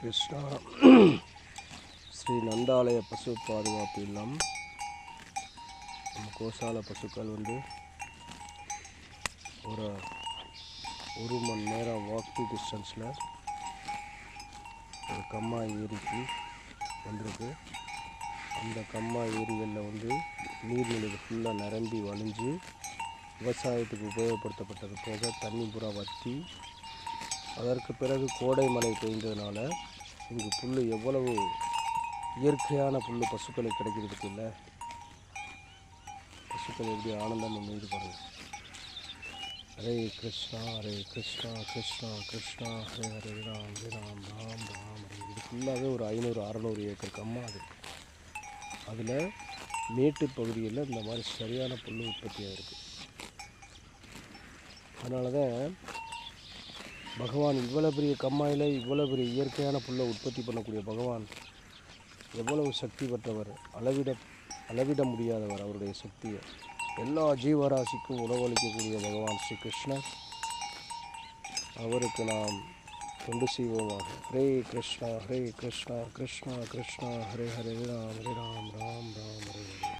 கிருஷ்ணா. ஸ்ரீ நந்தாலய பசு பாதுகாப்பு இல்லம். நம்ம கோசால பசுக்கள் ஒரு மணி நேரம் வாக்கிங் டிஸ்டன்ஸில் ஒரு கம்மா ஏரிக்கு வந்திருக்கு. அந்த கம்மா ஏரிகளில் நீர்நிலைகள் ஃபுல்லாக நிரம்பி வழிஞ்சு விவசாயத்துக்கு உபயோகப்படுத்தப்பட்டது போக தண்ணி பூரா வற்றி, அதற்கு பிறகு கோடை மழை பெய்ந்ததுனால இங்கு புல் எவ்வளவு இயற்கையான புல் பசுக்களுக்கு கிடைக்கிறதுக்கு இல்லை. பசுக்கள் எப்படி ஆனந்தம் மீது பாருங்கள். ஹரே கிருஷ்ணா ஹரே கிருஷ்ணா கிருஷ்ணா கிருஷ்ணா ஹரே ஹரே ராம் ராம் ராம் ராம் ஹரே. இது ஃபுல்லாகவே ஒரு 500-600 ஏக்கர் கம்மா. அதில் மேட்டு பகுதியில் இந்த மாதிரி சரியான புல் உற்பத்தியாக இருக்குது. அதனால தான் பகவான் இவ்வளோ பெரிய கம்மாயில் இவ்வளோ பெரிய இயற்கையான புல்லை உற்பத்தி பண்ணக்கூடிய பகவான் எவ்வளவு சக்தி பெற்றவர், அளவிட முடியாதவர். அவருடைய சக்தியை எல்லா ஜீவராசிக்கும் உணவளிக்கக்கூடிய பகவான் ஸ்ரீ கிருஷ்ணர். அவருக்கு நாம் தொண்டு செய்வோமாக. ஹரே கிருஷ்ணா ஹரே கிருஷ்ணா கிருஷ்ணா கிருஷ்ணா ஹரே ஹரே ராம் ஹரே ராம் ராம் ராம் ஹரே ஹரே.